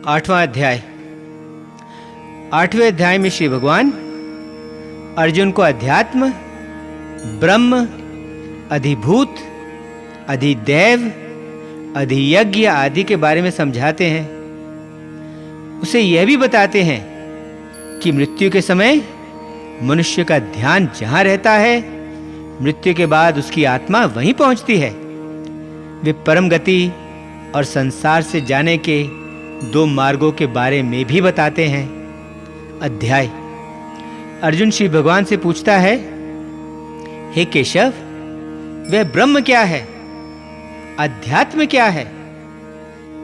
8वां अध्याय। 8वें अध्याय में श्री भगवान अर्जुन को अध्यात्म, ब्रह्म, अधिभूत, अधिदैव, अधियज्ञ आदि के बारे में समझाते हैं। उसे यह भी बताते हैं कि मृत्यु के समय मनुष्य का ध्यान जहां रहता है, मृत्यु के बाद उसकी आत्मा वहीं पहुंचती है। वे परम गति और संसार से जाने के दो मार्गों के बारे में भी बताते हैं। अध्याय। अर्जुन श्री भगवान से पूछता है, हे केशव, वह ब्रह्म क्या है, अध्यात्म क्या है,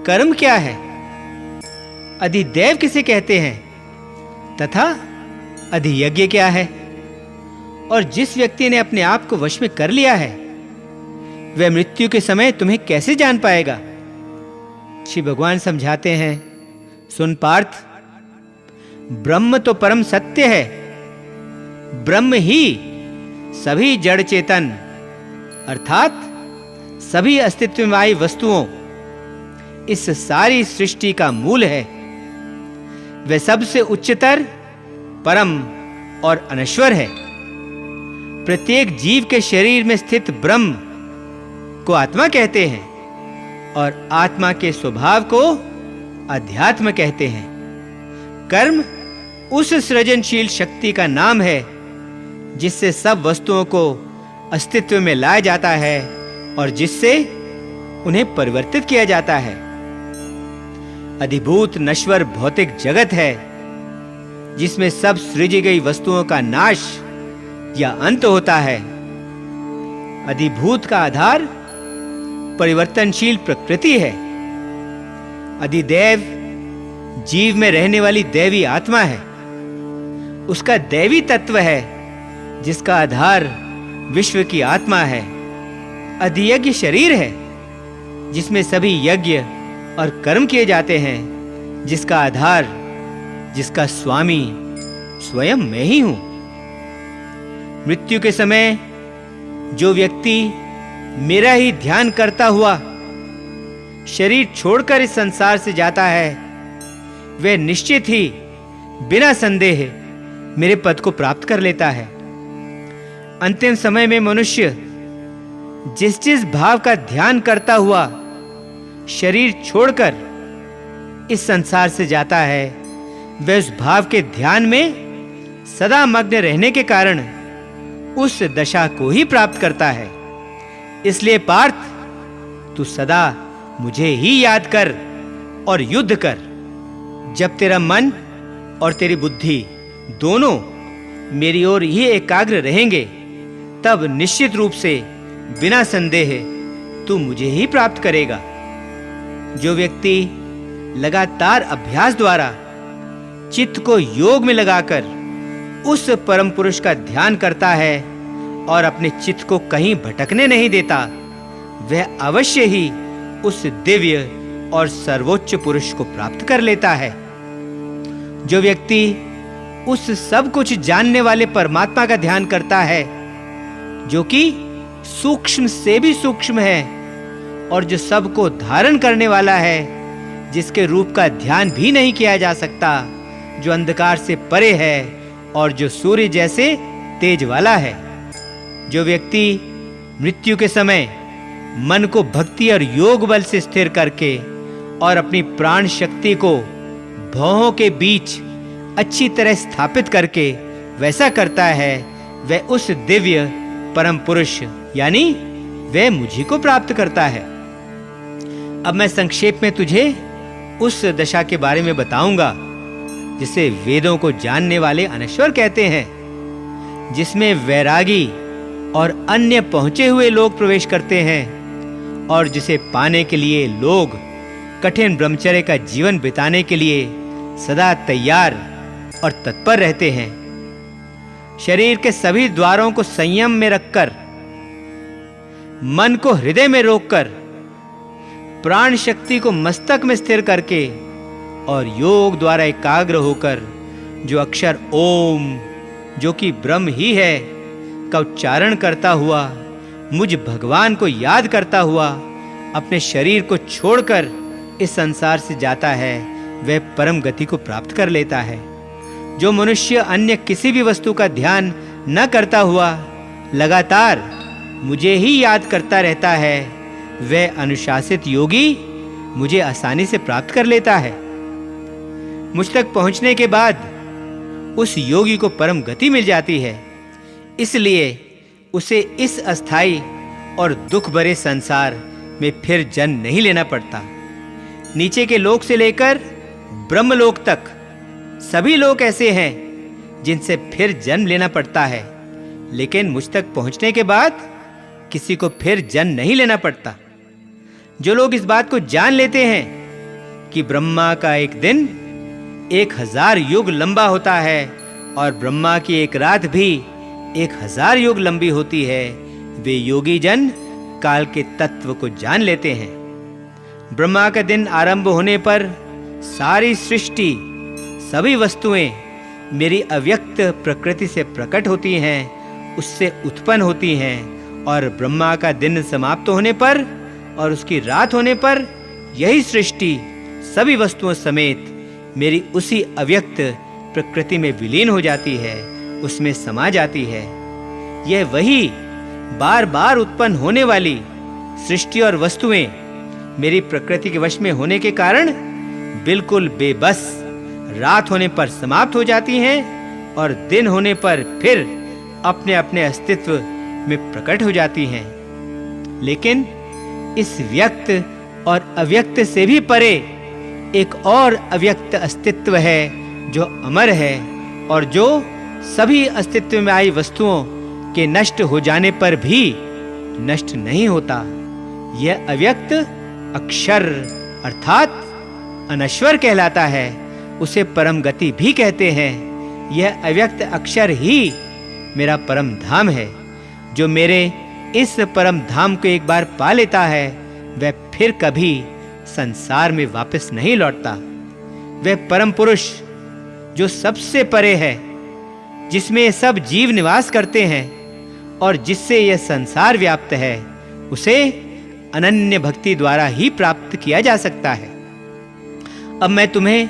कर्म क्या है, अधिदैव किसे कहते हैं तथा अधियज्ञ क्या है? और जिस व्यक्ति ने अपने आप को वश में कर लिया है, वह मृत्यु के समय तुम्हें कैसे जान पाएगा? श्री भगवान समझाते हैं, सुन पार्थ, ब्रह्म तो परम सत्य है। ब्रह्म ही सभी जड़ चेतन अर्थात सभी अस्तित्वमयी वस्तुओं, इस सारी सृष्टि का मूल है। वह सबसे उच्चतर, परम और अनश्वर है। प्रत्येक जीव के शरीर में स्थित ब्रह्म को आत्मा कहते हैं और आत्मा के स्वभाव को अध्यात्म कहते हैं। कर्म उस सृजनशील शक्ति का नाम है जिससे सब वस्तुओं को अस्तित्व में लाया जाता है और जिससे उन्हें परिवर्तित किया जाता है। अधिभूत नश्वर भौतिक जगत है जिसमें सब सृजी गई वस्तुओं का नाश या अंत होता है। अधिभूत का आधार परिवर्तनशील प्रकृति है। अधिदैव जीव में रहने वाली दैवी आत्मा है। उसका दैवी तत्व है जिसका आधार विश्व की आत्मा है। अधियज्ञ शरीर है जिसमें सभी यज्ञ और कर्म किए जाते हैं, जिसका आधार, जिसका स्वामी स्वयं मैं ही हूं। मृत्यु के समय जो व्यक्ति मेरा ही ध्यान करता हुआ शरीर छोड़कर इस संसार से जाता है, वह निश्चित ही बिना संदेह मेरे पद को प्राप्त कर लेता है। अंतिम समय में मनुष्य जिस जिस भाव का ध्यान करता हुआ शरीर छोड़कर इस संसार से जाता है, वह उस भाव के ध्यान में सदा मग्न रहने के कारण उस दशा को ही प्राप्त करता है। इसलिए पार्थ, तू सदा मुझे ही याद कर और युद्ध कर। जब तेरा मन और तेरी बुद्धि दोनों मेरी ओर ही एकाग्र रहेंगे, तब निश्चित रूप से बिना संदेह तू मुझे ही प्राप्त करेगा। जो व्यक्ति लगातार अभ्यास द्वारा चित्त को योग में लगाकर उस परम पुरुष का ध्यान करता है और अपने चित्त को कहीं भटकने नहीं देता, वह अवश्य ही उस दिव्य और सर्वोच्च पुरुष को प्राप्त कर लेता है। जो व्यक्ति उस सब कुछ जानने वाले परमात्मा का ध्यान करता है, जो कि सूक्ष्म से भी सूक्ष्म है और जो सब को धारण करने वाला है, जिसके रूप का ध्यान भी नहीं किया जा सकता, जो अंधकार से परे है और जो सूर्य जैसे तेज वाला है। जो व्यक्ति मृत्यु के समय मन को भक्ति और योग बल से स्थिर करके और अपनी प्राण शक्ति को भौहों के बीच अच्छी तरह स्थापित करके वैसा करता है, वह उस दिव्य परम पुरुष यानी वह मुझी को प्राप्त करता है। अब मैं संक्षेप में तुझे उस दशा के बारे में बताऊंगा जिसे वेदों को जानने वाले अनश्वर कहते हैं, जिसमें वैरागी और अन्य पहुंचे हुए लोग प्रवेश करते हैं और जिसे पाने के लिए लोग कठिन ब्रह्मचर्य का जीवन बिताने के लिए सदा तैयार और तत्पर रहते हैं। शरीर के सभी द्वारों को संयम में रखकर, मन को हृदय में रोककर, प्राण शक्ति को मस्तक में स्थिर करके और योग द्वारा एकाग्र होकर जो अक्षर ओम, जो कि ब्रह्म ही है, का उच्चारण करता हुआ, मुझ भगवान को याद करता हुआ अपने शरीर को छोड़कर इस संसार से जाता है, वह परम गति को प्राप्त कर लेता है। जो मनुष्य अन्य किसी भी वस्तु का ध्यान न करता हुआ लगातार मुझे ही याद करता रहता है, वह अनुशासित योगी मुझे आसानी से प्राप्त कर लेता है। मुझ तक पहुंचने के बाद उस योगी को परम गति मिल जाती है, इसलिए उसे इस अस्थाई और दुख भरे संसार में फिर जन्म नहीं लेना पड़ता। नीचे के लोक से लेकर ब्रह्मलोक तक सभी लोग ऐसे हैं जिनसे फिर जन्म लेना पड़ता है, लेकिन मुझ तक पहुंचने के बाद किसी को फिर जन्म नहीं लेना पड़ता। जो लोग इस बात को जान लेते हैं कि ब्रह्मा का एक दिन 1000 युग लंबा होता है और ब्रह्मा की एक रात भी 1000 युग लंबी होती है, वे योगी जन काल के तत्व को जान लेते हैं। ब्रह्मा का दिन आरंभ होने पर सारी सृष्टि, सभी वस्तुएं मेरी अव्यक्त प्रकृति से प्रकट होती हैं, उससे उत्पन्न होती हैं, और ब्रह्मा का दिन समाप्त होने पर और उसकी रात होने पर यही सृष्टि सभी वस्तुओं समेत मेरी उसी अव्यक्त प्रकृति में विलीन हो जाती है, उसमें समा जाती है। यह वही बार बार उत्पन्न होने वाली सृष्टि और वस्तुएं मेरी प्रकृति के वश में होने के कारण बिल्कुल बेबस रात होने पर समाप्त हो जाती हैं और दिन होने पर फिर अपने अपने अस्तित्व में प्रकट हो जाती हैं। लेकिन इस व्यक्त और अव्यक्त से भी परे एक और अव्यक्त अस्तित्व है जो अमर है और जो सभी अस्तित्व में आई वस्तुओं के नष्ट हो जाने पर भी नष्ट नहीं होता। यह अव्यक्त अक्षर अर्थात अनश्वर कहलाता है, उसे परम गति भी कहते हैं। यह अव्यक्त अक्षर ही मेरा परम धाम है। जो मेरे इस परम धाम को एक बार पा लेता है, वह फिर कभी संसार में वापस नहीं लौटता। वह परम पुरुष जो सबसे परे है, जिसमें सब जीव निवास करते हैं और जिससे यह संसार व्याप्त है, उसे अनन्य भक्ति द्वारा ही प्राप्त किया जा सकता है। अब मैं तुम्हें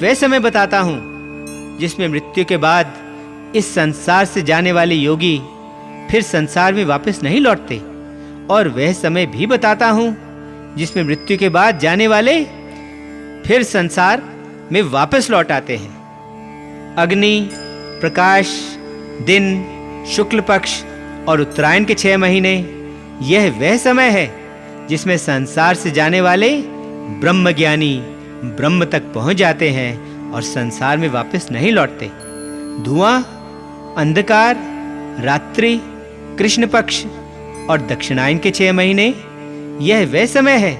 वह समय बताता हूं जिसमें मृत्यु के बाद इस संसार से जाने वाले योगी फिर संसार में वापस नहीं लौटते, और वह समय भी बताता हूं जिसमें मृत्यु के बाद जाने वाले फिर संसार में वापस लौट आते हैं। अग्नि, प्रकाश, दिन, शुक्ल पक्ष और उत्तरायण के 6 महीने, यह वह समय है जिसमें संसार से जाने वाले ब्रह्मज्ञानी ब्रह्म तक पहुंच जाते हैं और संसार में वापस नहीं लौटते। धुआं, अंधकार, रात्रि, कृष्ण पक्ष और दक्षिणायन के 6 महीने, यह वह समय है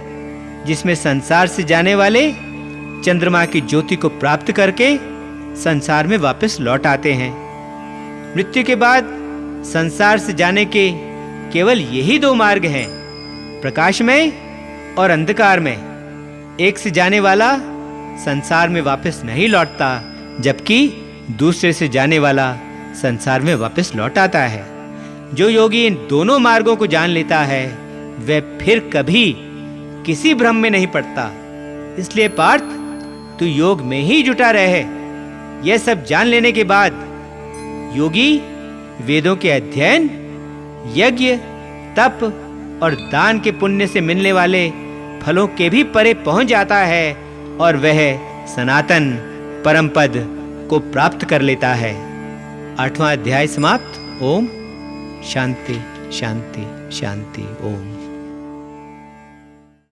जिसमें संसार से जाने वाले चंद्रमा की ज्योति को प्राप्त करके संसार में वापस लौट आते हैं। मृत्यु के बाद संसार से जाने के केवल यही 2 मार्ग हैं, प्रकाश में और अंधकार में। एक से जाने वाला संसार में वापस नहीं लौटता, जबकि दूसरे से जाने वाला संसार में वापस लौट आता है। जो योगी इन दोनों मार्गों को जान लेता है, वह फिर कभी किसी भ्रम में नहीं पड़ता। इसलिए पार्थ, तू योग में ही जुटा रहे। यह सब जान लेने के बाद योगी वेदों के अध्ययन, यज्ञ, तप और दान के पुण्य से मिलने वाले फलों के भी परे पहुंच जाता है और वह सनातन परम पद को प्राप्त कर लेता है। 8वां अध्याय समाप्त। ओम शांति शांति शांति। ओम।